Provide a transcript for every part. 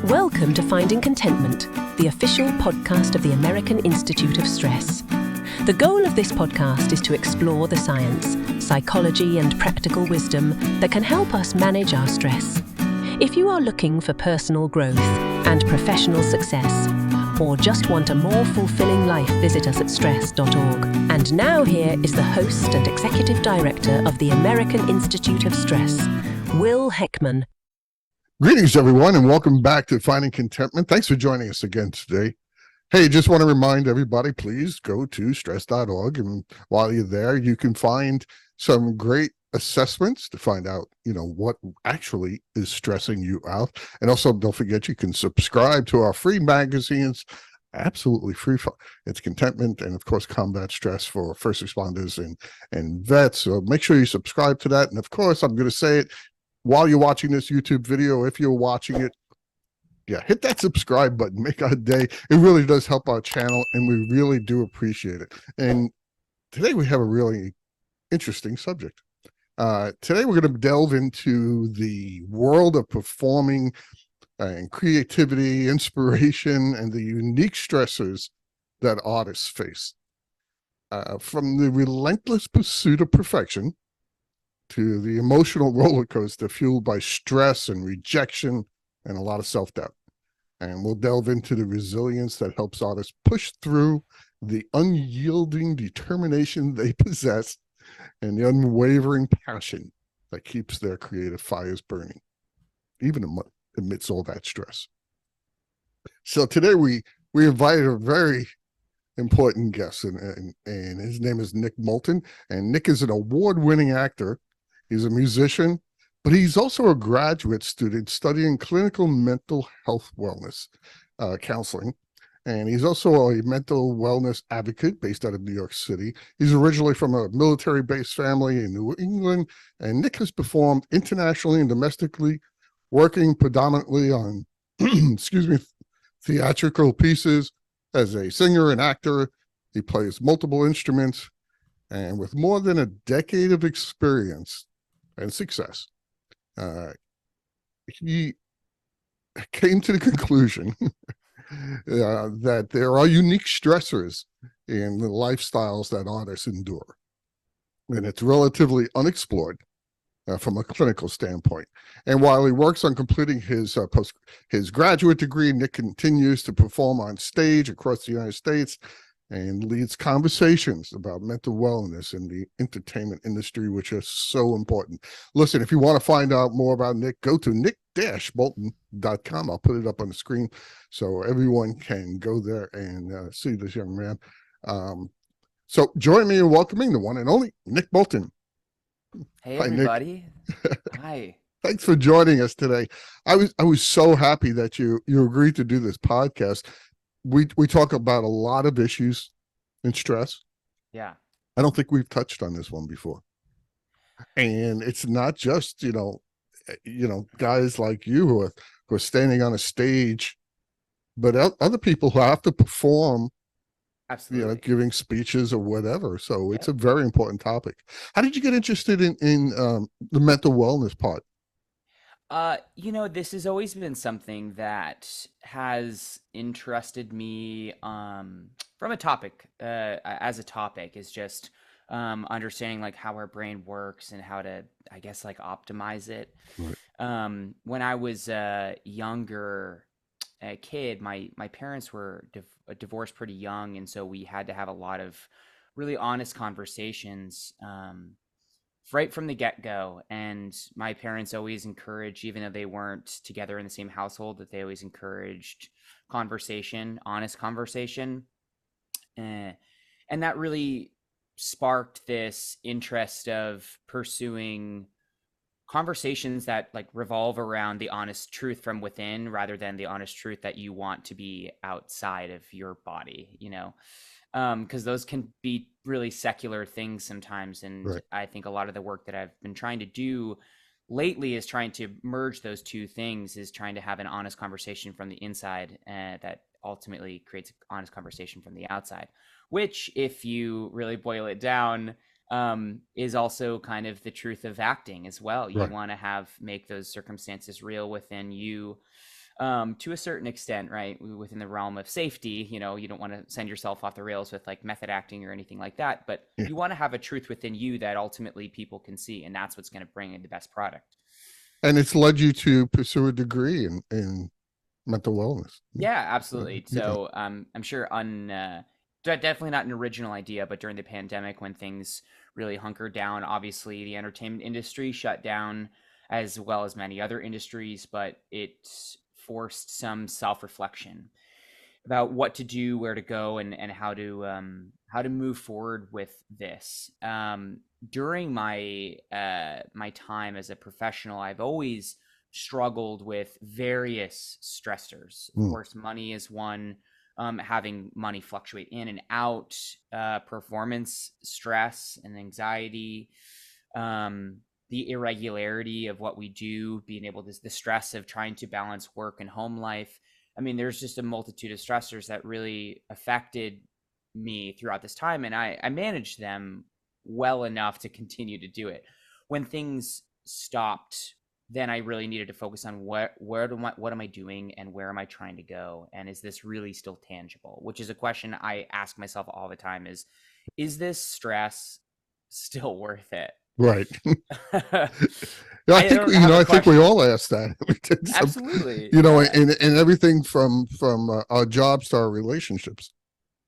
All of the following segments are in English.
Welcome to Finding Contentment, the official podcast of the American Institute of Stress. The goal of this podcast is to explore the science, psychology, and practical wisdom that can help us manage our stress. If you are looking for personal growth and professional success, or just want a more fulfilling life, visit us at stress.org. And now here is the host and executive director of the American Institute of Stress, Will Heckman. Greetings, everyone, and welcome back to Finding Contentment. Thanks for joining us again today. Hey, just want to remind everybody, please go to stress.org. And while you're there, you can find some great assessments to find out, what actually is stressing you out. And also, don't forget, you can subscribe to our free magazines, absolutely free. It's Contentment and, of course, Combat Stress for first responders and vets. So make sure you subscribe to that. And, of course, I'm going to say it while you're watching this YouTube video, if you're watching it, hit that subscribe button, make our day. It really does help our channel, and we really do appreciate it. And today we have a really interesting subject. Today we're going to delve into the world of performing and creativity, inspiration, and the unique stressors that artists face. From the relentless pursuit of perfection to the emotional roller coaster fueled by stress and rejection and a lot of self-doubt. And we'll delve into the resilience that helps artists push through the unyielding determination they possess and the unwavering passion that keeps their creative fires burning, even amidst all that stress. So today we invited a very important guest, and his name is Nick Moulton. And Nick is an award-winning actor. He's a musician, but he's also a graduate student studying clinical mental health wellness counseling. And he's also a mental wellness advocate based out of New York City. He's originally from a military-based family in New England, and Nick has performed internationally and domestically, working predominantly on, theatrical pieces. As a singer and actor, he plays multiple instruments, and with more than a decade of experience and success, he came to the conclusion that there are unique stressors in the lifestyles that artists endure, and it's relatively unexplored from a clinical standpoint. And while he works on completing his graduate degree, Nick continues to perform on stage across the United States and leads conversations about mental wellness in the entertainment industry, which is so important. Listen, if you want to find out more about Nick, go to nick-moulton.com. I'll put it up on the screen so everyone can go there and see this young man. So join me in welcoming the one and only Nick Moulton. Hey, Hi, everybody. Nick. Hi. Thanks for joining us today. I was so happy that you agreed to do this podcast. We talk about a lot of issues in stress. Yeah. I don't think we've touched on this one before. And it's not just, guys like you who are standing on a stage, but other people who have to perform, Absolutely. giving speeches or whatever. So it's a very important topic. How did you get interested in the mental wellness part? This has always been something that has interested me from a topic, as a topic, is just understanding like how our brain works and how to, I guess, like optimize it. Right. When I was younger, a kid, my parents were divorced pretty young, and so we had to have a lot of really honest conversations right from the get-go. And my parents always encouraged, even though they weren't together in the same household, that they always encouraged conversation, honest conversation. And that really sparked this interest of pursuing conversations that like revolve around the honest truth from within rather than the honest truth that you want to be outside of your body, because those can be really secular things sometimes. And Right. I think a lot of the work that I've been trying to do lately is trying to merge those two things, is trying to have an honest conversation from the inside that ultimately creates an honest conversation from the outside, which, if you really boil it down, is also kind of the truth of acting as well. You Right. want to make those circumstances real within you, To a certain extent, right? Within the realm of safety, you don't want to send yourself off the rails with like method acting or anything like that, but Yeah. you want to have a truth within you that ultimately people can see, and that's what's going to bring in the best product. And it's led you to pursue a degree in mental wellness. Yeah, absolutely. Yeah. So I'm sure definitely not an original idea, but during the pandemic when things really hunkered down, obviously the entertainment industry shut down as well as many other industries, but it forced some self-reflection about what to do, where to go, and how to move forward with this. During my time as a professional, I've always struggled with various stressors. Of Mm. course, money is one. Having money fluctuate in and out, performance stress and anxiety, the irregularity of what we do, being able to the stress of trying to balance work and home life. I mean, there's just a multitude of stressors that really affected me throughout this time, and I managed them well enough to continue to do it. When things stopped, then I really needed to focus on what am I doing and where am I trying to go, and is this really still tangible? Which is a question I ask myself all the time: is this stress still worth it? Right. I I think don't have a I think we question. all ask that. We did some, Absolutely. and, Yeah. and everything from our jobs to our relationships.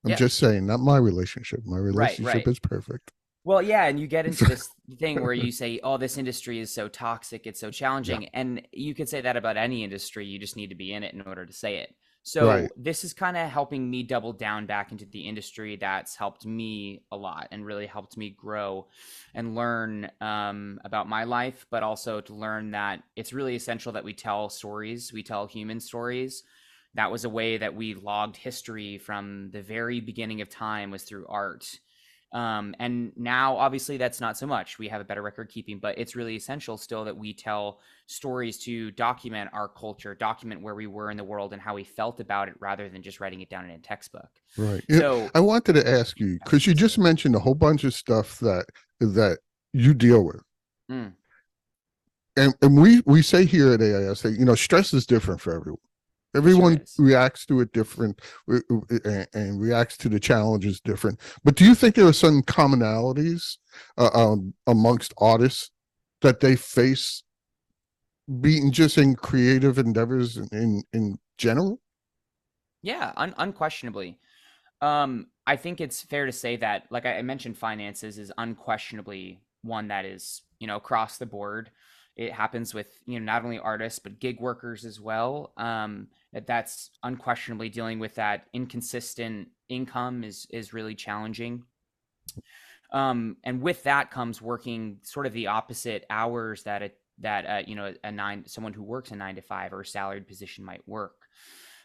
I'm Yeah. just saying, not my relationship. My Right. relationship Right. is perfect. Well, yeah, and you get into So, this thing where you say, "Oh, this industry is so toxic, it's so yeah. challenging." And you could say that about any industry, you just need to be in it in order to say it. Right. So, this is kind of helping me double down back into the industry that's helped me a lot and really helped me grow and learn about my life, but also to learn that it's really essential that we tell stories, we tell human stories. That was a way that we logged history from the very beginning of time, was through art. And now, obviously, that's not so much. We have a better record keeping, but it's really essential still that we tell stories to document our culture, document where we were in the world and how we felt about it, rather than just writing it down in a textbook. Right. Yeah, So, I wanted to ask you, because you just absolutely. mentioned a whole bunch of stuff that you deal with. Mm, And we say here at AIS that, stress is different for everyone. it sure Everyone is. reacts to it different, and reacts to the challenges different. But do you think there are some commonalities amongst artists that they face, being just in creative endeavors in general? Yeah, unquestionably. I think it's fair to say that, like I mentioned, finances is unquestionably one that is, across the board. It happens with, not only artists, but gig workers as well. That's unquestionably dealing with that inconsistent income is really challenging. And with that comes working sort of the opposite hours someone who works a 9 to 5 or a salaried position might work.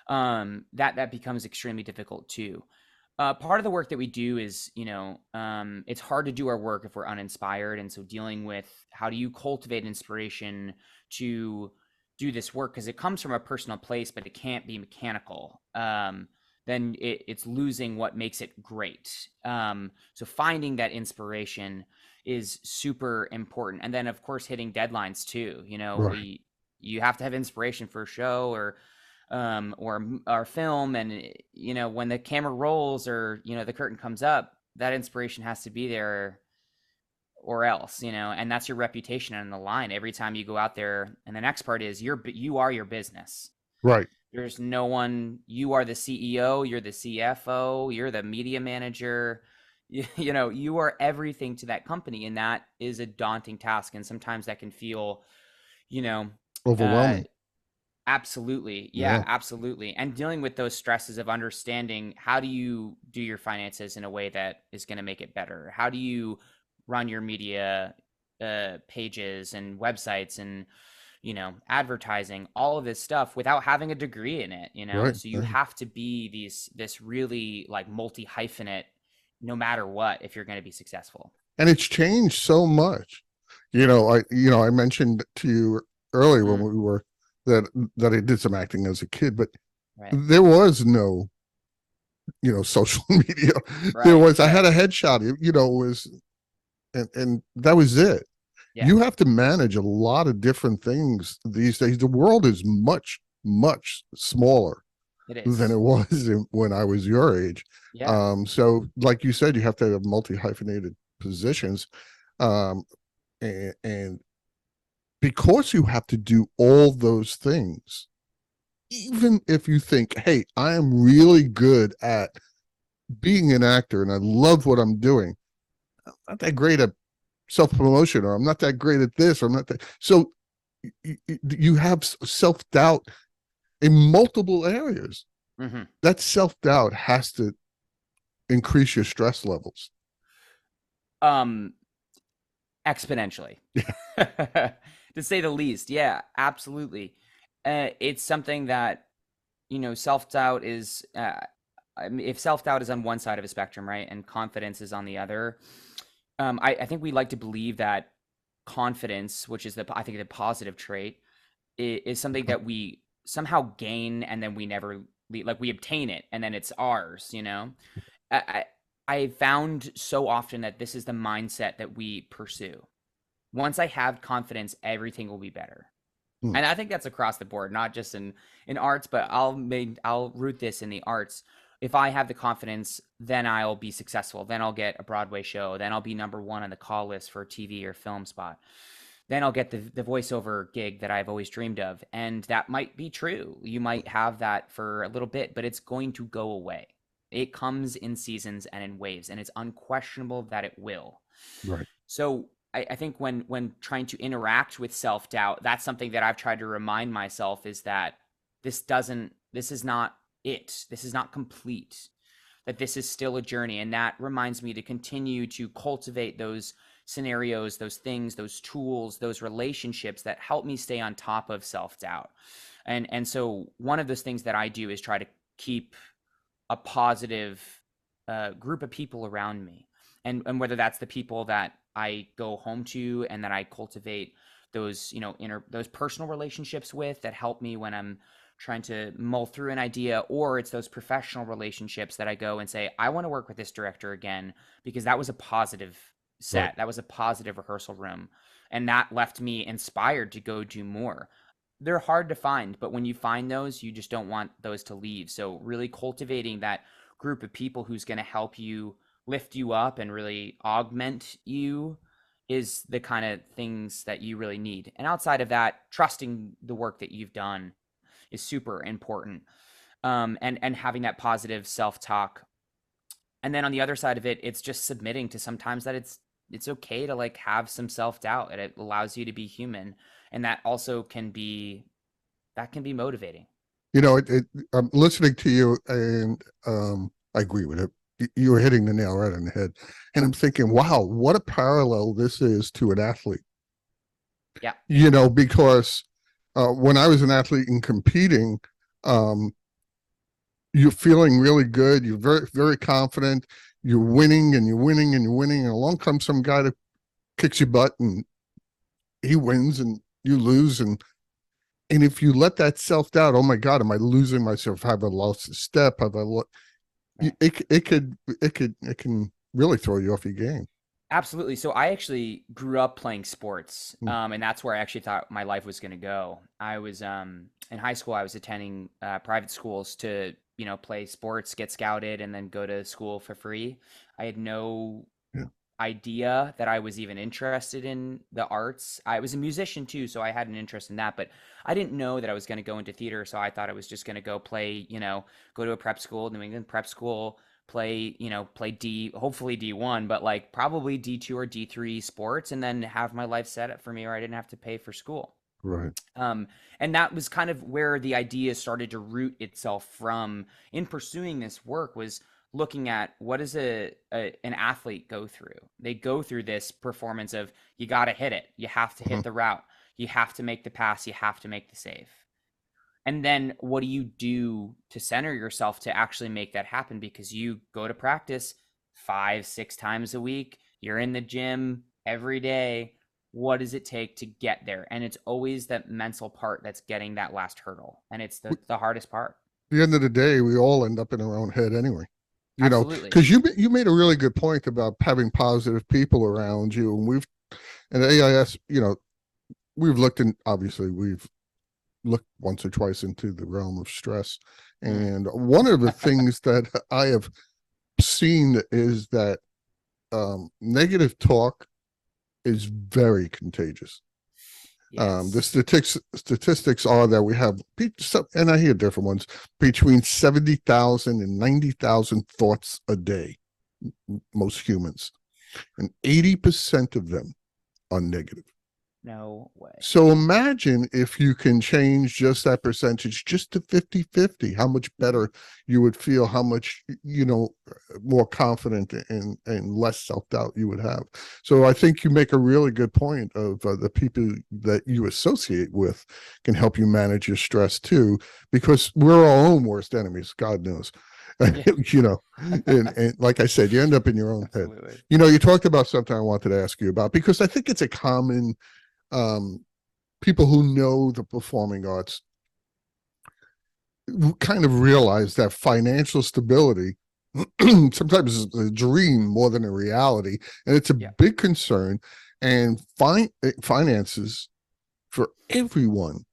That becomes extremely difficult too. Part of the work that we do is, it's hard to do our work if we're uninspired. And so dealing with how do you cultivate inspiration to do this work, because it comes from a personal place, but it can't be mechanical. Then it's losing what makes it great. So finding that inspiration is super important. And then, of course, hitting deadlines too. Right. You have to have inspiration for a show or film, and when the camera rolls or the curtain comes up, that inspiration has to be there, or else, and that's your reputation on the line every time you go out there. And the next part is you are your business. Right. There's no one. You are the CEO, you're the CFO, you're the media manager. You are everything to that company, and that is a daunting task, and sometimes that can feel you know uh Overwhelming. Absolutely. Yeah, Yeah. absolutely. And dealing with those stresses of understanding, how do you do your finances in a way that is going to make it better? How do you run your media pages and websites and, advertising, all of this stuff without having a degree in it? Right. So you Right. have to be this really like multi hyphenate no matter what if you're going to be successful. And it's changed so much. I mentioned to you earlier when Mm, we were that I did some acting as a kid, but right. there was no, social media. Right. I Right. had a headshot, was, and that was it. Yeah. You have to manage a lot of different things these days. The world is much much smaller It than it is. was when I was your age. Yeah. So like you said, you have to have multi-hyphenated positions. Um, and because you have to do all those things, even if you think, hey, I am really good at being an actor and I love what I'm doing, I'm not that great at self-promotion, or I'm not that great at this, or I'm not that. So you have self-doubt in multiple areas. Hmm. That self-doubt has to increase your stress levels. Um, exponentially, to say the least. Yeah, absolutely. It's something that, self doubt is. I mean, if self doubt is on one side of a spectrum, right, and confidence is on the other, I think we like to believe that confidence, which is I think the positive trait, is something that we somehow gain and then we never like we obtain it and then it's ours. I, I found so often that this is the mindset that we pursue. Once I have confidence, everything will be better. Hmm. And I think that's across the board, not just in arts, but I'll root this in the arts. If I have the confidence, then I'll be successful. Then I'll get a Broadway show. Then I'll be number one on the call list for a TV or film spot. Then I'll get the voiceover gig that I've always dreamed of. And that might be true. You might have that for a little bit, but it's going to go away. It comes in seasons and in waves, and it's unquestionable that it will. Right. So I think when trying to interact with self doubt, that's something that I've tried to remind myself is that this is not it. This is not complete. That this is still a journey, and that reminds me to continue to cultivate those scenarios, those things, those tools, those relationships that help me stay on top of self doubt. And so one of those things that I do is try to keep a positive group of people around me, and whether that's the people that I go home to and that I cultivate those those personal relationships with that help me when I'm trying to mull through an idea, or it's those professional relationships that I go and say I want to work with this director again because that was a positive Right. set, that was a positive rehearsal room, and that left me inspired to go do more. They're hard to find, but when you find those, you just don't want those to leave. So really cultivating that group of people who's going to help you lift you up and really augment you is the kind of things that you really need. And outside of that, trusting the work that you've done is super important. And having that positive self-talk. And then on the other side of it, it's just submitting to sometimes that it's okay to like have some self-doubt, and it allows you to be human. And that also can be motivating. I'm listening to you, and I agree with it. You were hitting the nail right on the head. And I'm thinking, wow, what a parallel this is to an athlete. Yeah. Because when I was an athlete and competing, you're feeling really good. You're very, very confident. You're winning and you're winning and you're winning. And along comes some guy that kicks your butt and he wins and you lose. And if you let that self-doubt, oh my God, am I losing myself? Have I lost a step? Have I it can really throw you off your game. Absolutely. So I actually grew up playing sports, Mm. and that's where I actually thought my life was going to go. I was in high school. I was attending private schools to play sports, get scouted, and then go to school for free. I had no Yeah. idea that I was even interested in the arts. I was a musician too, so I had an interest in that, but I didn't know that I was going to go into theater. So I thought I was just going to go play, go to a prep school, New England prep school, play hopefully D1, but like probably D2 or D3 sports, and then have my life set up for me where I didn't have to pay for school. Right. And that was kind of where the idea started to root itself from in pursuing this work, was looking at what does an athlete go through. They go through this performance of you got to hit it, you have to hit the route, you have to make the pass, you have to make the save. And then what do you do to center yourself to actually make that happen? Because you go to practice 5-6 times a week, you're in the gym every day. What does it take to get there? And it's always that mental part that's getting that last hurdle. And it's the hardest part. At the end of the day, we all end up in our own head anyway. Absolutely. Because you made a really good point about having positive people around you. And AIS, we've looked in, obviously, we've look once or twice into the realm of stress. Mm. And one of the things that I have seen is that negative talk is very contagious. The Yes. statistics are that we have, and I hear different ones, between 70,000 and 90,000 thoughts a day, most humans, and 80% of them are negative. No way. So imagine if you can change just that percentage just to 50-50, how much better you would feel, how much, more confident and less self-doubt you would have. So I think you make a really good point of the people that you associate with can help you manage your stress too, because we're our own worst enemies, God knows. Yeah. And like I said, you end up in your own head. Absolutely. You talked about something I wanted to ask you about, because I think it's a common um, people who know the performing arts kind of realize that financial stability sometimes is a dream more than a reality, and it's a Yeah. big concern. And finances for everyone,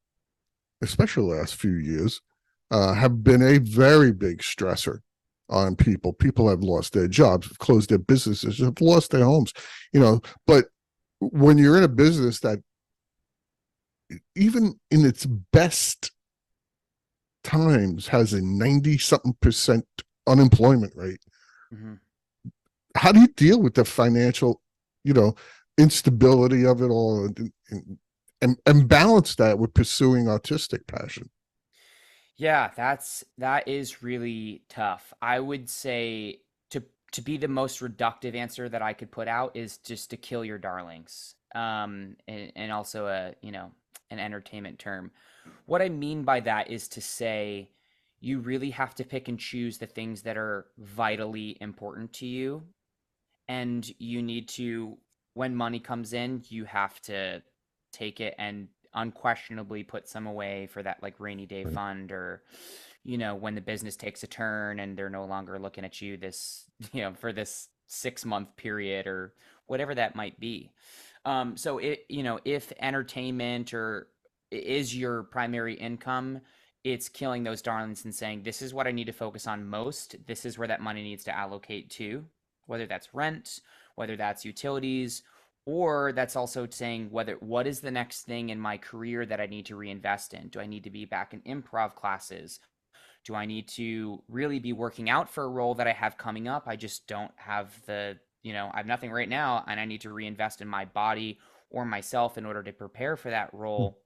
especially the last few years, have been a very big stressor on people. People have lost their jobs, have closed their businesses, have lost their homes. But when you're in a business that even in its best times has a 90 something percent unemployment rate, Hmm. how do you deal with the financial, you know, instability of it all, and balance that with pursuing artistic passion? Yeah, that is really tough. I would say to be the most reductive answer that I could put out is just to kill your darlings. And also an entertainment term. What I mean by that is to say you really have to pick and choose the things that are vitally important to you, and you need to, when money comes in, you have to take it and unquestionably put some away for that like rainy day Right. fund, or when the business takes a turn and they're no longer looking at you this for this 6 month period or whatever that might be. So if entertainment or is your primary income, it's killing those darlings and saying, this is what I need to focus on most, this is where that money needs to allocate to, whether that's rent, whether that's utilities, or that's also saying what is the next thing in my career that I need to reinvest in. Do I need to be back in improv classes? Do I need to really be working out for a role that I have coming up? I just don't have I have nothing right now, and I need to reinvest in my body or myself in order to prepare for that role,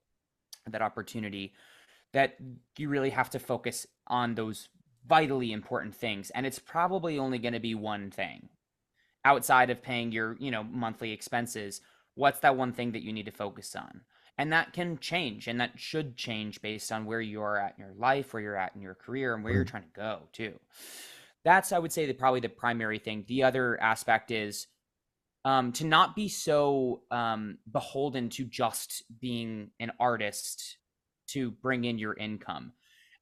that opportunity. That you really have to focus on those vitally important things. And it's probably only going to be one thing outside of paying your, monthly expenses. What's that one thing that you need to focus on? And that can change, and that should change based on where you are at in your life, where you're at in your career, and where you're trying to go too. That's, I would say, probably the primary thing. The other aspect is to not be so beholden to just being an artist to bring in your income.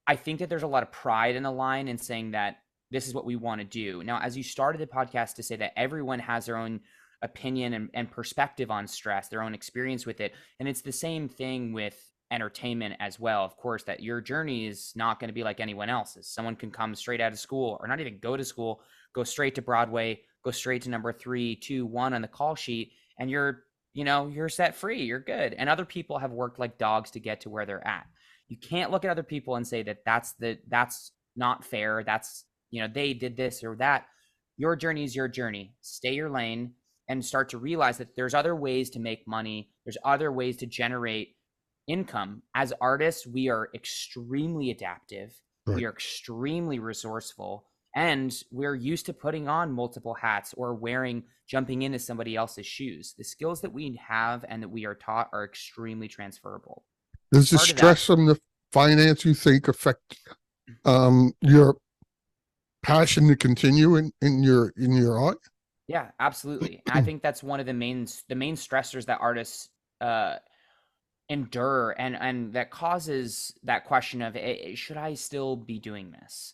I think that there's a lot of pride in the line in saying that this is what we want to do. Now, as you started the podcast to say that everyone has their own opinion and perspective on stress, their own experience with it. And it's the same thing with entertainment as well. Of course, that your journey is not going to be like anyone else's. Someone can come straight out of school or not even go to school, go straight to Broadway, go straight to number 3, 2, 1 on the call sheet, and you're set free. You're good. And other people have worked like dogs to get to where they're at. You can't look at other people and say that that's not fair. That's, they did this or that. Your journey is your journey. Stay your lane and start to realize that there's other ways to make money. There's other ways to generate income. As artists, we are extremely adaptive. Right. We are extremely resourceful, and we're used to putting on multiple hats or jumping into somebody else's shoes. The skills that we have and that we are taught are extremely transferable. Does the Part of that, stress from the finance, you think, affect your passion to continue in your art? yeah, absolutely. And I think that's one of the main stressors that artists uh endure, and that causes that question of, should I still be doing this?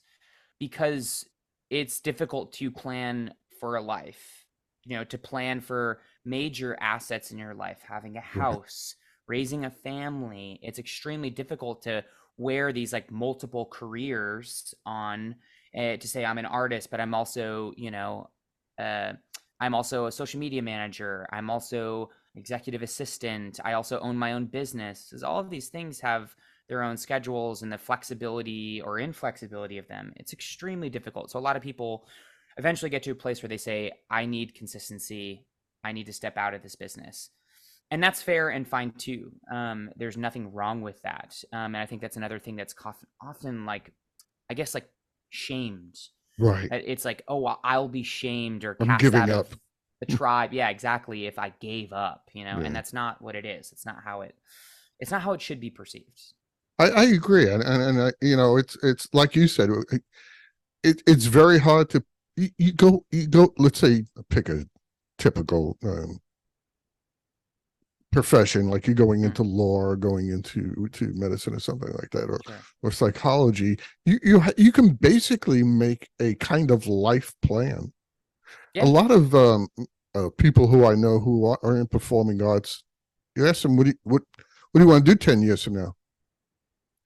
Because it's difficult to plan for a life, to plan for major assets in your life, having a Right. house, raising a family. It's extremely difficult to wear these like multiple careers on, to say I'm an artist, but I'm also, uh, I'm also a social media manager. I'm also executive assistant. I also own my own business. 'Cause all of these things have their own schedules, and the flexibility or inflexibility of them. It's extremely difficult. So a lot of people eventually get to a place where they say, I need consistency. I need to step out of this business. And that's fair and fine too. There's nothing wrong with that. And I think that's another thing that's often like, I guess, like shamed. Right. It's like, oh, well, I'll be shamed or I'm cast giving out up. of the tribe. Yeah, exactly. If I gave up, and Yeah. that's not what it is. It's not how it should be perceived. I agree. And I, it's like you said, it's very hard to, you go, let's say, pick a typical profession, like you're going Mm, into law or going into to medicine or something like that, sure. or psychology. You can basically make a kind of life plan. A Yeah. lot of people who I know who are in performing arts, you ask them, what do you want to do 10 years from now?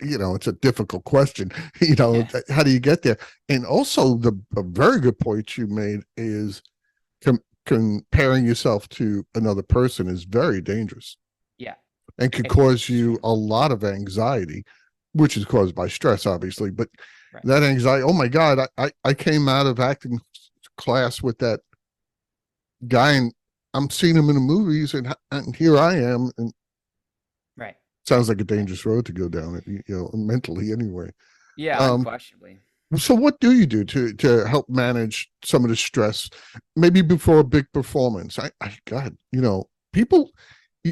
It's a difficult question. Yeah. How do you get there? And also, a very good point you made is comparing yourself to another person is very dangerous Yeah. and could cause you Extremely. a lot of anxiety, which is caused by stress, obviously. But Right. that anxiety, oh my God, I came out of acting class with that guy, and I'm seeing him in the movies, and here I am. And Right. sounds like a Right. dangerous road to go down, mentally anyway. Yeah, Um, unquestionably. so what do you do to help manage some of the stress, maybe before a big performance? God, people,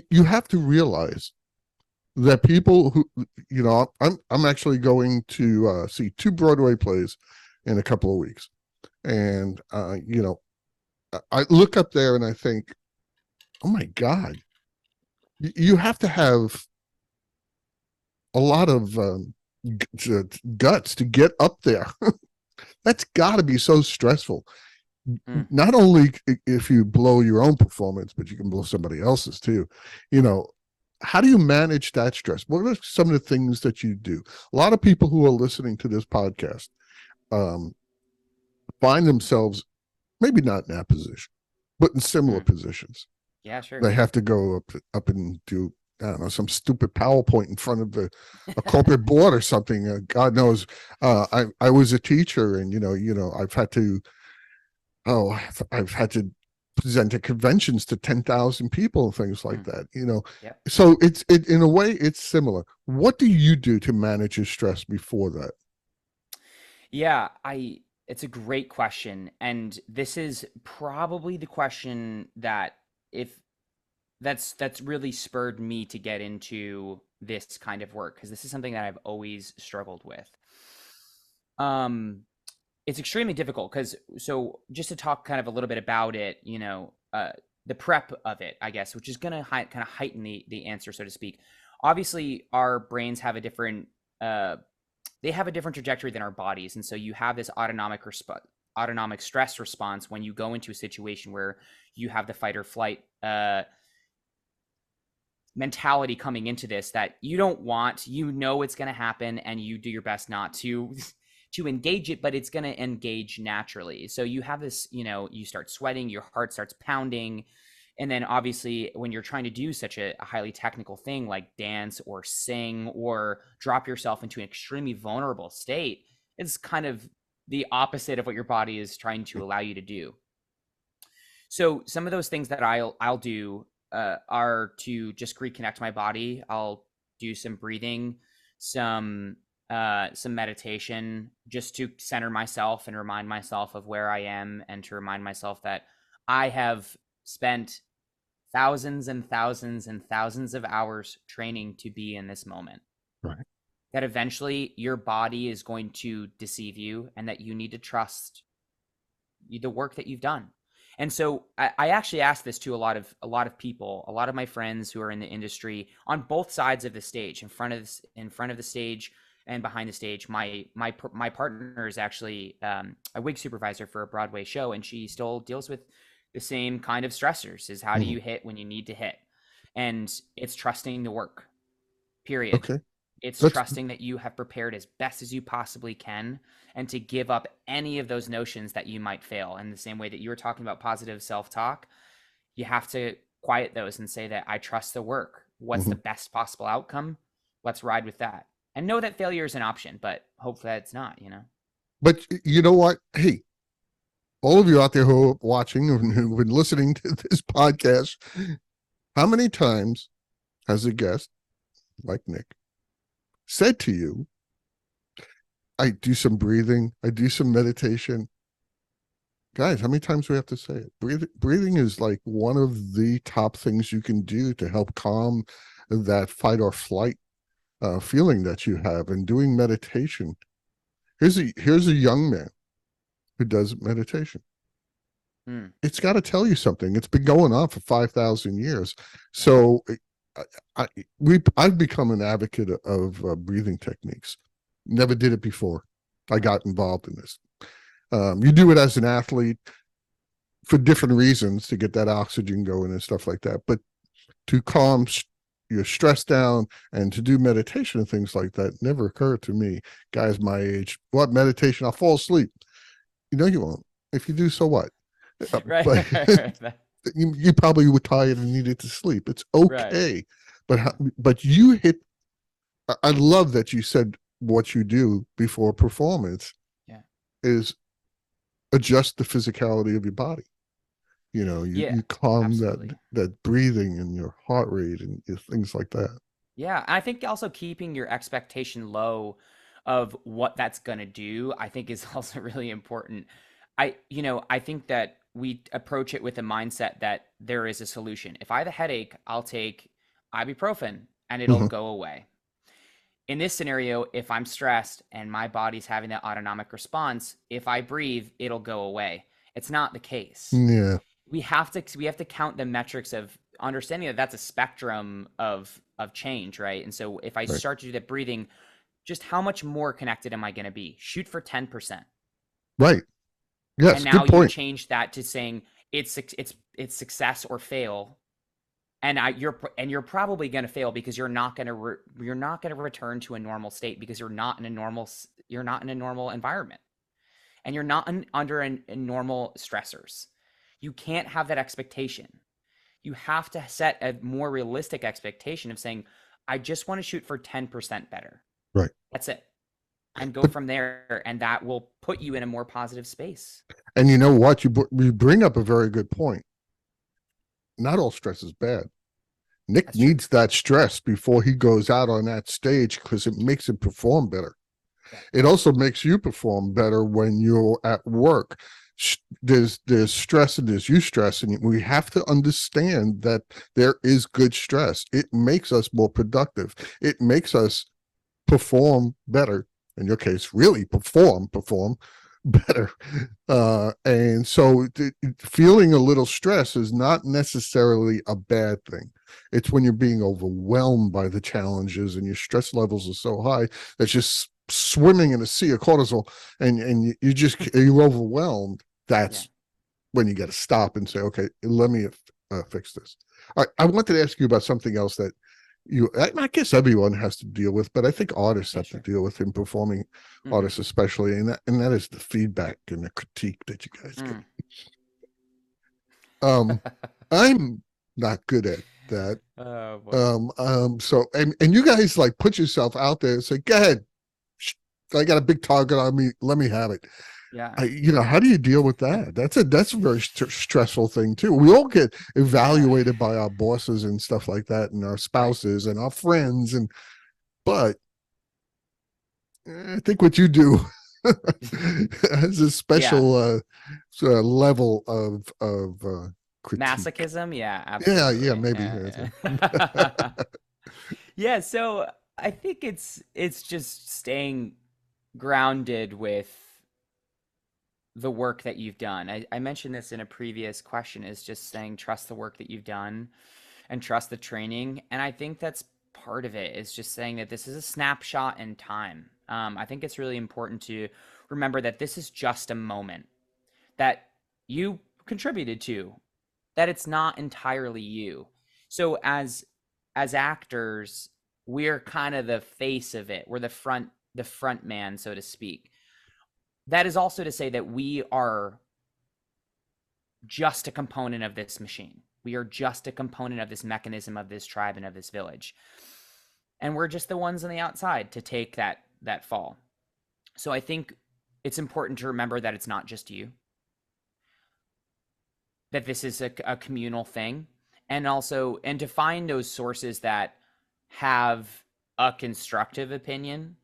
you have to realize that people who, I'm actually going to see two Broadway plays in a couple of weeks, and I look up there and I think, oh my God, you have to have a lot of guts to get up there. That's got to be so stressful. Mm. Not only if you blow your own performance, but you can blow somebody else's too. You know, how do you manage that stress? What are some of the things that you do? A lot of people who are listening to this podcast um, find themselves maybe not in that position, but in similar Mm. positions. Yeah, sure. They have to go up and do, I don't know, some stupid PowerPoint in front of a corporate board or something. God knows. I was a teacher, and I've had to I've had to present at conventions to 10,000 people and things like Mm. that. Yep. So it in a way it's similar. What do you do to manage your stress before that? Yeah, it's a great question. And this is probably the question that if that's really spurred me to get into this kind of work, because this is something that I've always struggled with. Um, it's extremely difficult because, so just to talk kind of a little bit about it, the prep of it, I guess, which is going to kind of heighten the answer, so to speak. Obviously, our brains have a different uh, they have a different trajectory than our bodies, and so you have this autonomic stress response when you go into a situation where you have the fight or flight mentality coming into this, that you don't want, it's going to happen, and you do your best not to to engage it, but it's going to engage naturally. So you have this, you start sweating, your heart starts pounding. And then obviously when you're trying to do such a highly technical thing like dance or sing or drop yourself into an extremely vulnerable state, it's kind of the opposite of what your body is trying to allow you to do. So some of those things that I'll do are to just reconnect my body. I'll do some breathing, some meditation, just to center myself and remind myself of where I am, and to remind myself that I have spent thousands and thousands and thousands of hours training to be in this moment. Right. That eventually your body is going to deceive you, and that you need to trust the work that you've done. And so I actually asked this to a lot of people, a lot of my friends who are in the industry on both sides of the stage, in front of the stage and behind the stage. My partner is actually a wig supervisor for a Broadway show, and she still deals with the same kind of stressors. Is how do Mhm. you hit when you need to hit? And it's trusting the work, period. Okay. It's Let's trusting that you have prepared as best as you possibly can, and to give up any of those notions that you might fail. In the same way that you were talking about positive self-talk, you have to quiet those and say that I trust the work. What's the mhm. best possible outcome? Let's ride with that. And know that failure is an option, but hopefully it's not, you know? But you know what? Hey, all of you out there who are watching and who've been listening to this podcast, how many times has a guest like Nick said to you, I do some breathing, I do some meditation? Guys, how many times do we have to say it? Breathing is like one of the top things you can do to help calm that fight or flight feeling that you have. And doing meditation. Here's a young man who does meditation. Mm. It's got to tell you something. It's been going on for 5,000 years. So I've become an advocate of breathing techniques. Never did it before. I got involved in this. You do it as an athlete for different reasons to get that oxygen going and stuff like that. But to calm your stress down and to do meditation and things like that never occurred to me. Guys my age, what meditation? I'll fall asleep. You know you won't. If you do, so what? Right. But you probably were tired and needed to sleep. It's Right. okay. But you hit. I love that you said what you do before performance Yeah. is adjust the physicality of your body. You know, Yeah. you calm Absolutely. that breathing and your heart rate and things like that. Yeah, I think also keeping your expectation low of what that's going to do, I think is also really important. I think that we approach it with a mindset that there is a solution. If I have a headache, I'll take ibuprofen and it'll Mhm. go away. In this scenario, if I'm stressed and my body's having that autonomic response, if I breathe, it'll go away. It's not the case. Yeah, We have to count the metrics of understanding that that's a spectrum of change, right? And so if I right, start to do that breathing, just how much more connected am I going to be? Shoot for 10%. right. And Yes, now good you point. change that to saying it's success or fail. And you're probably going to fail because you're not going to return to a normal state because you're not in a normal environment, and you're not under a normal stressors. You can't have that expectation. You have to set a more realistic expectation of saying, I just want to shoot for 10% better. Right. That's it. And go But from there. And that will put you in a more positive space. and you know what? You bring up a very good point. Not all stress is bad. Nick That's true. needs that stress before he goes out on that stage because it makes him perform better. Yeah. It also makes you perform better when you're at work. There's stress and there's eustress, and we have to understand that there is good stress. It makes us more productive. It makes us perform better. In your case, really perform better. And so feeling a little stress is not necessarily a bad thing. It's when you're being overwhelmed by the challenges and your stress levels are so high that just swimming in a sea of cortisol and you're overwhelmed. Yeah. That's when you got to stop and say, okay, let me fix this. All right, I wanted to ask you about something else that I guess everyone has to deal with, but I think artists Yeah, have to sure. deal with in performing, Mm-hmm. artists especially, and that is the feedback and the critique that you guys get. Mm. I'm not good at that. Oh boy. So and you guys like put yourself out there and say, go ahead, I got a big target on me, let me have it. Yeah. How do you deal with that? That's a very stressful thing too. We all get Yeah. evaluated by our bosses and stuff like that, and our Right. spouses and our friends, but I think what you do has a Yeah. special sort of level of critique. Masochism. Yeah, Yeah, absolutely. maybe. Yeah. Yeah. Yeah. So I think it's just staying grounded with the work that you've done. I mentioned this in a previous question, is just saying trust the work that you've done and trust the training. And I think that's part of it, is just saying that this is a snapshot in time. I think it's really important to remember that this is just a moment that you contributed to, that it's not entirely you. So as actors, we're kind of the face of it. We're the front man, so to speak. That is also to say that we are just a component of this machine. We are just a component of this mechanism, of this tribe, and of this village. And we're just the ones on the outside to take that fall. So I think it's important to remember that it's not just you, that this is a communal thing, and to find those sources that have a constructive opinion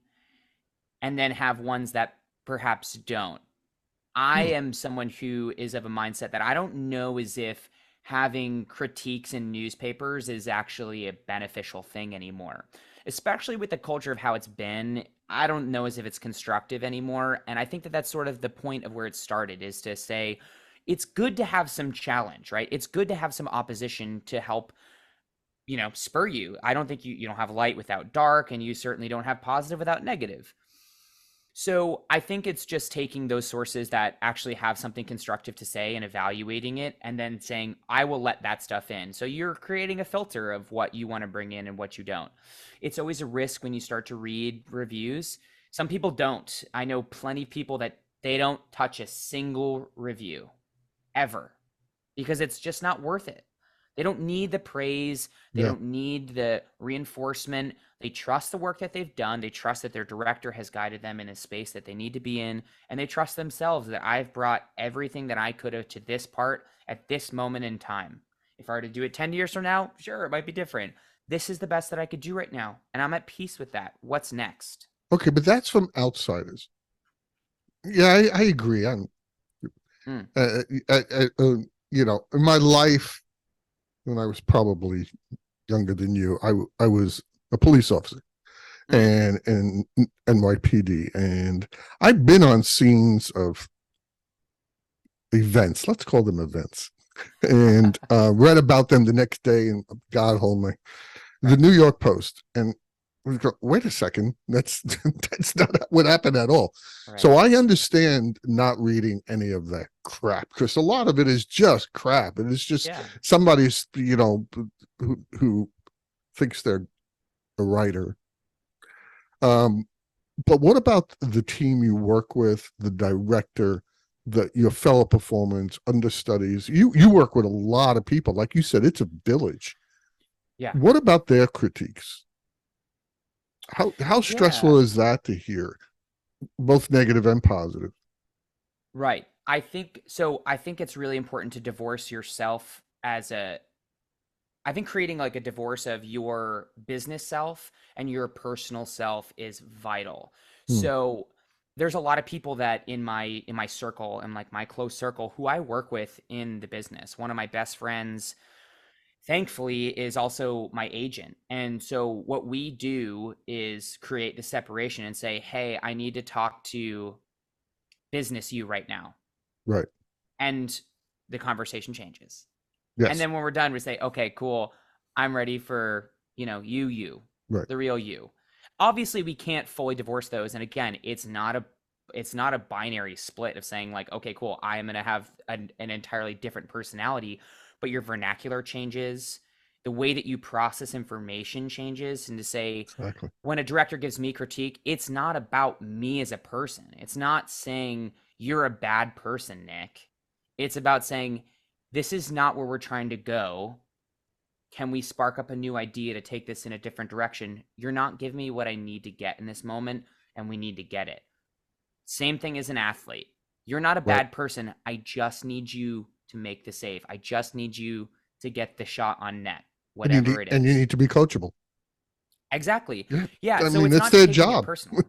and then have ones that perhaps don't. I am someone who is of a mindset that I don't know as if having critiques in newspapers is actually a beneficial thing anymore, especially with the culture of how it's been. I don't know as if it's constructive anymore. And I think that that's sort of the point of where it started, is to say it's good to have some challenge, right? It's good to have some opposition to help, spur you. I don't think you don't have light without dark, and you certainly don't have positive without negative. So I think it's just taking those sources that actually have something constructive to say and evaluating it, and then saying, I will let that stuff in. So you're creating a filter of what you want to bring in and what you don't. It's always a risk when you start to read reviews. Some people don't. I know plenty of people that they don't touch a single review ever, because it's just not worth it. They don't need the praise. They don't need the reinforcement. They trust the work that they've done. They trust that their director has guided them in a space that they need to be in. And they trust themselves that I've brought everything that I could have to this part at this moment in time. If I were to do it 10 years from now, sure, it might be different. This is the best that I could do right now, and I'm at peace with that. What's next? Okay, but that's from outsiders. Yeah, I agree. I'm, in my life, when I was probably younger than you, I was a police officer and in NYPD, and I've been on scenes of events. Let's call them events, and read about them the next day. And God hold me, the New York Post, and we go, wait a second, that's not what happened at all. Right. So I understand not reading any of that crap, because a lot of it is just crap, and it's just somebody's who thinks they're a writer. But what about the team you work with, the director, your fellow performers, understudies? You work with a lot of people, like you said, it's a village. Yeah. What about their critiques? How stressful is that to hear, both negative and positive? Right. I think it's really important to divorce yourself I think creating like a divorce of your business self and your personal self is vital. So there's a lot of people that in my circle, and like my close circle, who I work with in the business. One of my best friends, thankfully, is also my agent. And so what we do is create the separation and say, hey, I need to talk to business you right now. Right. And the conversation changes. Yes. And then when we're done, we say, okay, cool. I'm ready for, you, right, the real you. Obviously, we can't fully divorce those. And again, it's not a binary split of saying like, okay, cool, I am going to have an entirely different personality, but your vernacular changes, the way that you process information changes. And to say, exactly, when a director gives me critique, it's not about me as a person. It's not saying you're a bad person, Nick. It's about saying, this is not where we're trying to go. Can we spark up a new idea to take this in a different direction? You're not giving me what I need to get in this moment, and we need to get it. Same thing as an athlete. You're not a bad person. I just need you to make the save. I just need you to get the shot on net, whatever it is. And you need to be coachable. Exactly. Yeah. I so mean, it's that's not their taking job. It personal.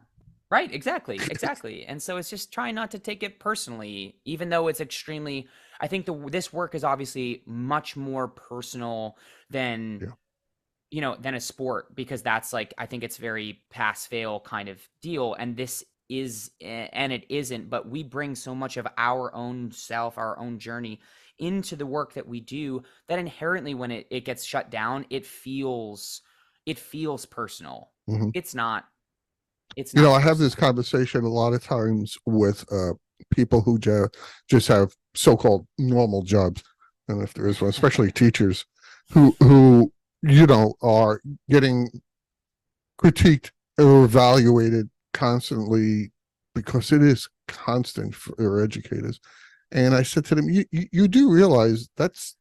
Right. Exactly. And so it's just trying not to take it personally, even though it's extremely, I think this work is obviously much more personal than, than a sport, because that's like, I think it's very pass fail kind of deal. And this is, and it isn't, but we bring so much of our own self, our own journey into the work that we do, that inherently when it gets shut down, it feels personal. Mm-hmm. It's not I personal. have this conversation a lot of times with people who just have so-called normal jobs, and if there is one, especially teachers, who are getting critiqued or evaluated constantly, because it is constant for educators. And I said to them, you do realize that's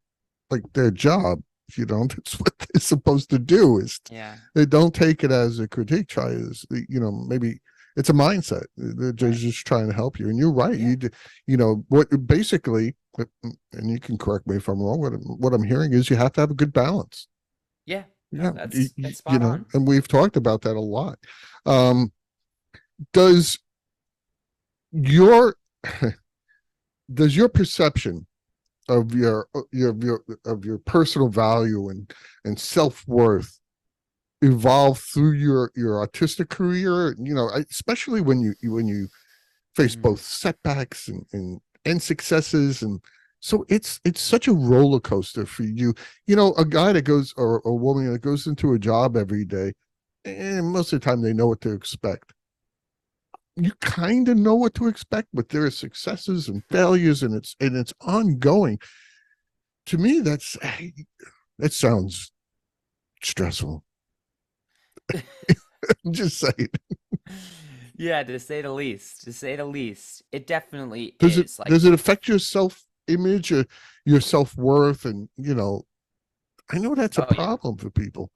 like their job. That's what they're supposed to do. Is Yeah. they don't take it as a critique. Try as maybe it's a mindset. They're Right. just trying to help you. And you're right. Yeah. What basically, and you can correct me if I'm wrong. What I'm hearing is you have to have a good balance. Yeah. No, Yeah, that's spot on. and we've talked about that a lot. Um, does your does your perception of your personal value and self-worth evolve through your artistic career, especially when you face Mhm. both setbacks and successes, and so it's such a roller coaster for you. A guy that goes, or a woman that goes into a job every day, and most of the time they know what to expect. You kind of know what to expect, but there are successes and failures, and it's ongoing. To me, that sounds stressful. I'm just saying. Yeah, to say the least. To say the least. It definitely Does it is. Like, does it affect your self image or your self worth? And I know that's a oh yeah. problem for people.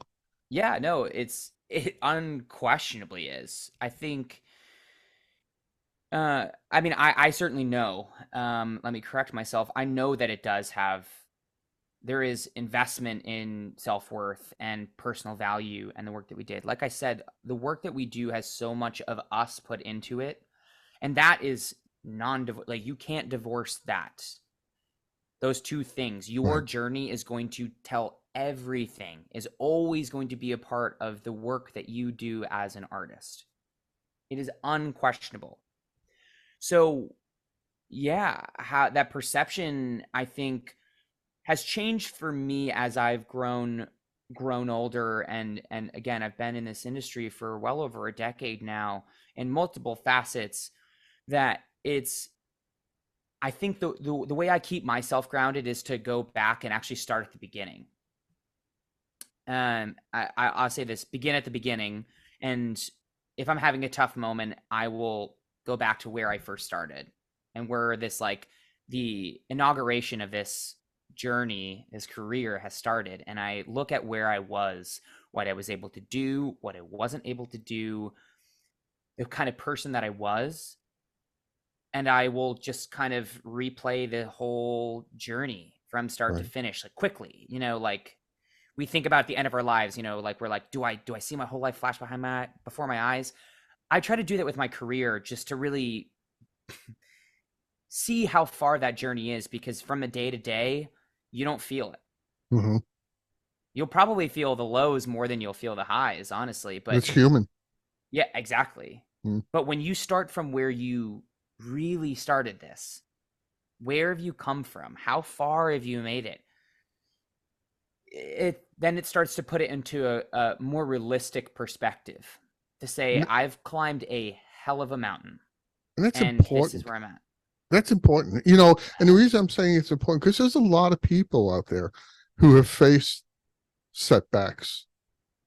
Yeah, no, it unquestionably is. I think I mean I certainly know. Let me correct myself. I know that it does have there is investment in self-worth and personal value and the work that we did. Like I said, the work that we do has so much of us put into it, and that is like you can't divorce that. Those two things. Your Right. journey is going to tell everything, is always going to be a part of the work that you do as an artist. It is unquestionable. So, yeah, how that perception I think has changed for me as I've grown older, and again, I've been in this industry for well over a decade now in multiple facets. That it's I think the way I keep myself grounded is to go back and actually start at the beginning. I'll say this: begin at the beginning, and if I'm having a tough moment, I will go back to where I first started, and where this like the inauguration of this journey, this career has started, and I look at where I was, what I was able to do, what I wasn't able to do, the kind of person that I was, and I will just kind of replay the whole journey from start to Right. finish, like quickly. Like we think about the end of our lives. Like we're like, do I see my whole life flash before my eyes? I try to do that with my career just to really see how far that journey is, because from the day to day, you don't feel it. Hmm. You'll probably feel the lows more than you'll feel the highs, honestly. But It's human. yeah, exactly. Mm. But when you start from where you really started this, where have you come from? How far have you made it? Then it starts to put it into a more realistic perspective to say, And I've climbed a hell of a mountain, that's and this is important. where I'm at. That's important. And the reason I'm saying it's important, because there's a lot of people out there who have faced setbacks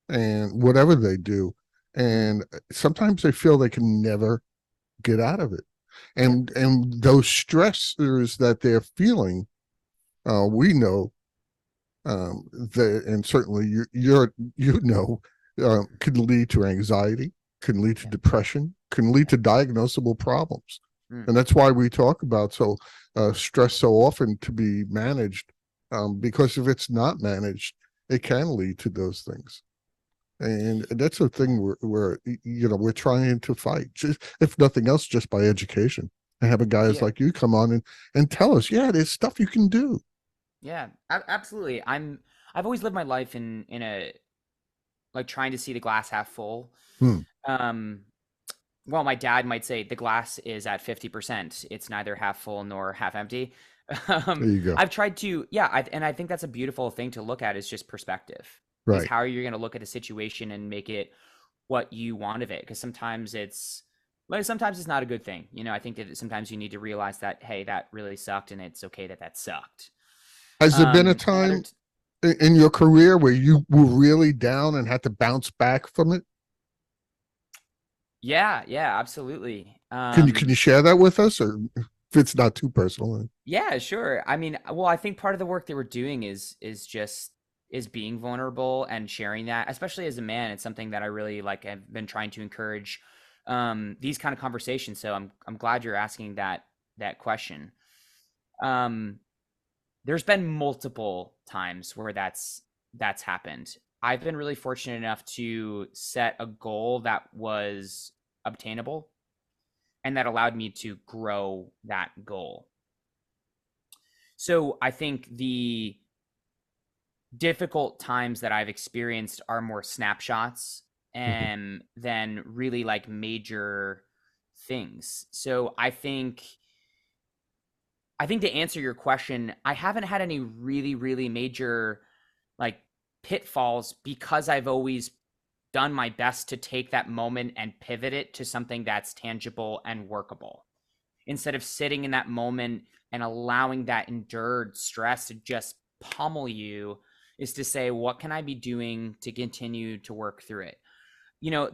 and whatever they do. Mm, And sometimes they feel they can never get out of it. yep. And those stressors that they're feeling, we know, and certainly could lead to anxiety, can lead to Yeah. depression, can lead to diagnosable problems. Mm, And that's why we talk about stress so often to be managed, because if it's not managed, it can lead to those things. And that's the yeah. thing we're trying to fight, just, if nothing else, just by education, and having guys Yeah. like you come on and tell us, yeah, there's stuff you can do. Yeah. Absolutely. I've always lived my life in a like trying to see the glass half full. Hmm. Um, well, my dad might say the glass is at 50%. It's neither half full nor half empty. There you go. I've tried to, yeah, and I think that's a beautiful thing to look at is just perspective. Is Right. how you're going to look at a situation and make it what you want of it. Because sometimes it's not a good thing. I think that sometimes you need to realize that, hey, that really sucked, and it's okay that that sucked. Has there been a And time? in your career where you were really down and had to bounce back from it? Yeah, yeah, absolutely. Can you share that with us, or if it's not too personal? Yeah, sure. I mean, well, I think part of the work that we're doing is being vulnerable and sharing that, especially as a man. It's something that I really like. I've been trying to encourage these kind of conversations. So I'm glad you're asking that question. Um, there's been multiple times where that's happened. I've been really fortunate enough to set a goal that was obtainable and that allowed me to grow that goal. So I think the difficult times that I've experienced are more snapshots Mhm. and than really like major things. So I think to answer your question, I haven't had any really, really major like pitfalls because I've always done my best to take that moment and pivot it to something that's tangible and workable. Instead of sitting in that moment and allowing that endured stress to just pummel you, is to say, what can I be doing to continue to work through it?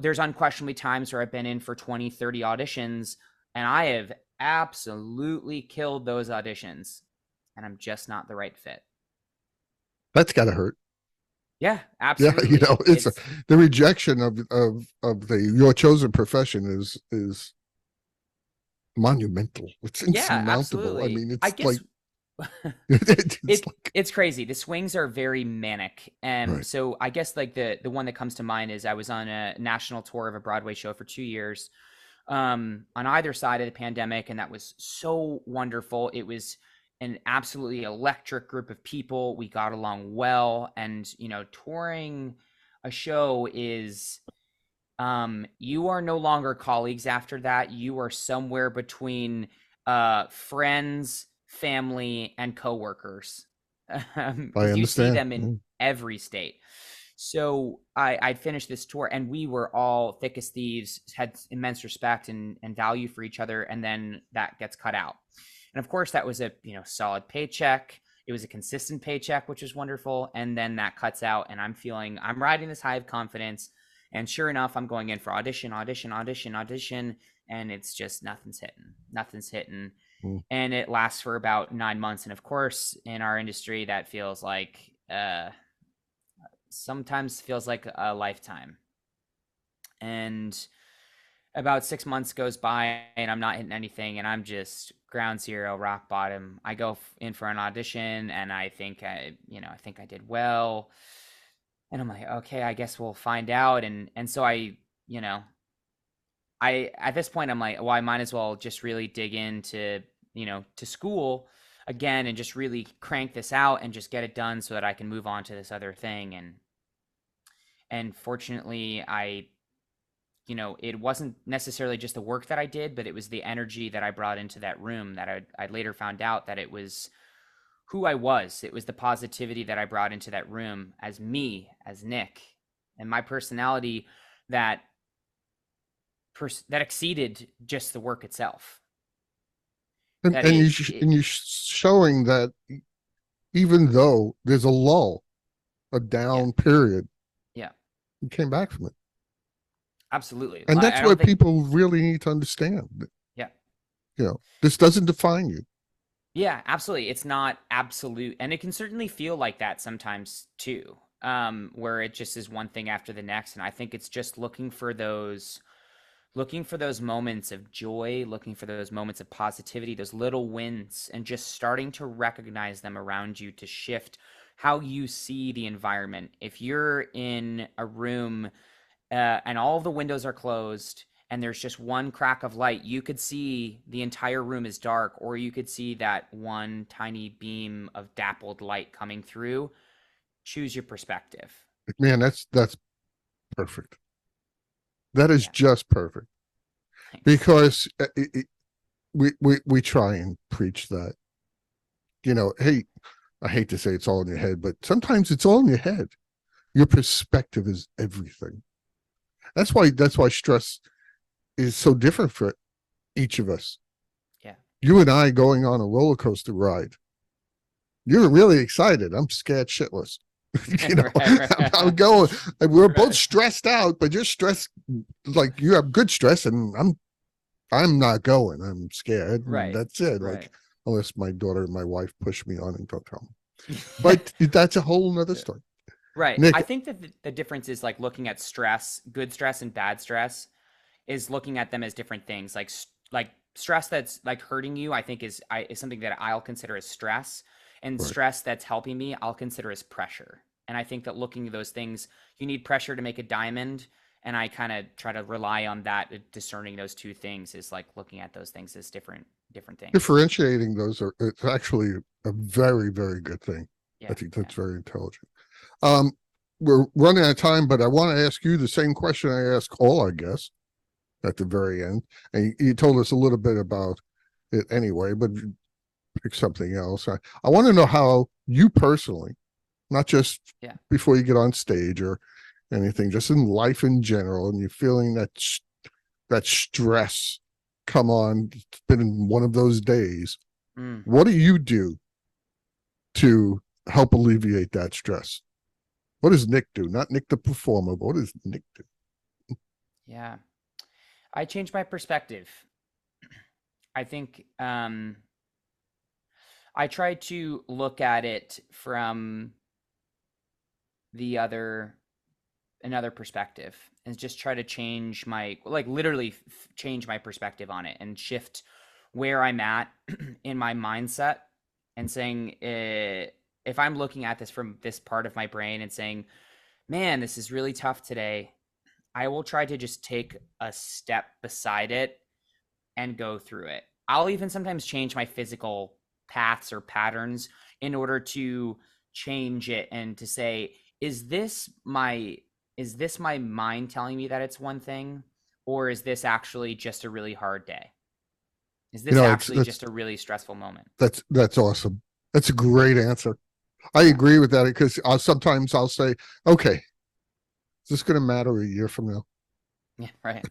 There's unquestionably times where I've been in for 20, 30 auditions, and I have absolutely killed those auditions, and I'm just not the right fit. That's got to hurt. Yeah, Yeah, absolutely. it's It's the rejection of the your chosen profession is monumental. It's Yeah, insurmountable. I absolutely. mean, I it's like guess it's it like it's crazy. The swings are very manic. right. So I guess like the one that comes to mind is I was on a national tour of a Broadway show for 2 years, on either side of the pandemic, and that was so wonderful. It was an absolutely electric group of people. We got along well, and touring a show is you are no longer colleagues after that. You are somewhere between friends, family, and coworkers, I because you see understand. them in every state. So I'd finished this tour, and we were all thick as thieves, had immense respect and value for each other, and then that gets cut out. And of course, that was a solid paycheck. It was a consistent paycheck, which was wonderful. And then that cuts out, and I'm riding this high of confidence. And sure enough, I'm going in for audition, audition, audition, audition, and it's just nothing's hitting. Nothing's hitting. Mm. And it lasts for about 9 months. And of course, in our industry, that feels like sometimes feels like a lifetime. And about 6 months goes by and I'm not hitting anything, and I'm just ground zero, rock bottom. I go in for an audition, and I think I did well, and I'm like, okay, I guess we'll find out. And so you know, I at this point I'm like, well, I might as well just really dig into to school again and just really crank this out and just get it done so that I can move on to this other thing. And fortunately, it wasn't necessarily just the work that I did, but it was the energy that I brought into that room that I later found out that it was who I was. It was the positivity that I brought into that room as me, as Nick, and my personality that that exceeded just the work itself. And That and it, you it and you showing that even though there's a lull, a yeah, down period, yeah, you came back from it. absolutely. And I that's don't what think, people really need to understand. yeah. This doesn't define you. Yeah, absolutely. It's not absolute, and it can certainly feel like that sometimes too, where it just is one thing after the next. And I think it's just looking for those moments of joy, looking for those moments of positivity, those little wins, and just starting to recognize them around you to shift how you see the environment. If you're in a room and all the windows are closed and there's just one crack of light, you could see the entire room is dark, or you could see that one tiny beam of dappled light coming through. Choose your perspective. Man, that's perfect. That is Yeah, just perfect. thanks. Because we try and preach that. Hey, I hate to say it's all in your head, but sometimes it's all in your head. Your perspective is everything. That's why stress is so different for each of us. Yeah, You and I going on a roller coaster ride. You're really excited. I'm scared shitless. You know, I'm going, we're both stressed out, but you're stressed, like you have good stress, and I'm not going. I'm scared. And Right. that's it. Right. Like, unless my daughter and my wife push me on and don't tell me. But that's a whole nother story. Right. Nick, I think that the difference is like looking at stress, good stress and bad stress, is looking at them as different things. Like stress that's like hurting you, I think is something that I'll consider as stress, and right. stress that's helping me, I'll consider as pressure. And I think that looking at those things, you need pressure to make a diamond, and I kind of try to rely on that. Discerning those two things is like looking at those things as different things. Differentiating those it's actually a very, very good thing. Yeah, I think that's very intelligent. We're running out of time, but I want to ask you the same question I ask all our guests at the very end. And you told us a little bit about it anyway, but pick something else. I want to know how you personally, not just before you get on stage or anything, just in life in general, and you're feeling that stress come on, it's been one of those days. What do you do to help alleviate that stress? What does Nick do? Not Nick the performer, but what does Nick do? Yeah. I changed my perspective. I think I try to look at it from another perspective, and just try to change my, like, literally change my perspective on it and shift where I'm at in my mindset, and saying, if I'm looking at this from this part of my brain and saying, man, this is really tough today, I will try to just take a step beside it and go through it. I'll even sometimes change my physical paths or patterns in order to change it, and to say, is this my mind telling me that it's one thing, or is this actually just a really hard day? Is this actually just a really stressful moment? That's awesome. That's a great answer. I agree with that, because sometimes I'll say, okay, is this going to matter a year from now? Yeah, right.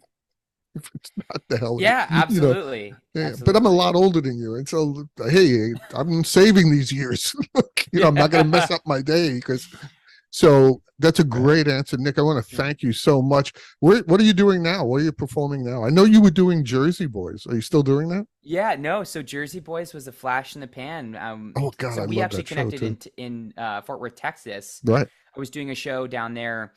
If it's not, the hell. Yeah, absolutely. You know, yeah, absolutely. but I'm a lot older than you. And so, hey, I'm saving these years. I'm not going to mess up my day, because. So that's a great answer, Nick. I want to thank you so much. What are you doing now? What are you performing now? I know you were doing Jersey Boys. Are you still doing that? Yeah, no. So Jersey Boys was a flash in the pan. Oh God, so I we love actually that show connected too. in Fort Worth, Texas. Right. I was doing a show down there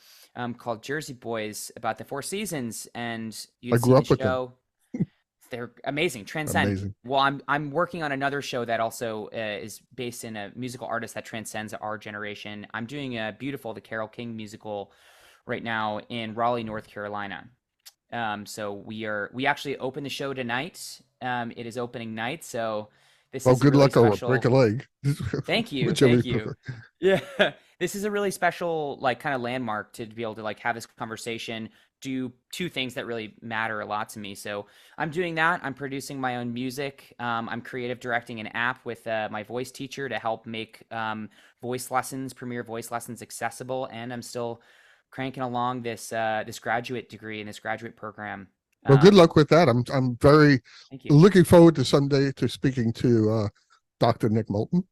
called Jersey Boys about the Four Seasons, and I you'd grew see up the with them. show. They're amazing, transcend. Amazing. Well, I'm working on another show that also is based in a musical artist that transcends our generation. I'm doing a beautiful the Carole King musical right now in Raleigh, North Carolina. So we actually open the show tonight. It is opening night, so this is Good really luck, or special. break a leg. Thank you, Whichever thank you. Yeah, this is a really special, like, kind of landmark to be able to, like, have this conversation, do two things that really matter a lot to me. So I'm doing that. I'm producing my own music. I'm creative directing an app with my voice teacher to help make premier voice lessons accessible, and I'm still cranking along this graduate degree and this graduate program. Well, good luck with that. I'm very looking forward to Sunday to speaking to Dr. Nick Moulton.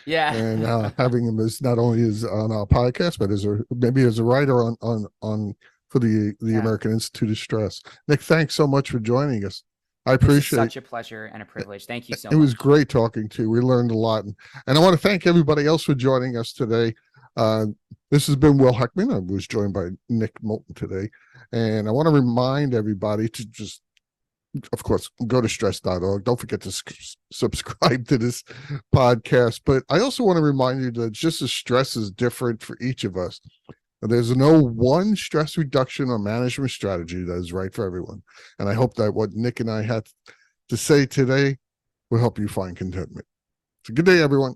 Yeah, and having him as not only as on our podcast, but maybe as a writer on for the American Institute of Stress. Nick, thanks so much for joining us. I appreciate it. Such a pleasure and a privilege. Thank you so much. It was great talking to you. We learned a lot, and I want to thank everybody else for joining us today. This has been Will Heckman. I was joined by Nick Moulton today, and I want to remind everybody to just, of course, go to stress.org. Don't forget to subscribe to this podcast. But I also want to remind you that just as stress is different for each of us, there's no one stress reduction or management strategy that is right for everyone. And I hope that what Nick and I had to say today will help you find contentment. So good day, everyone.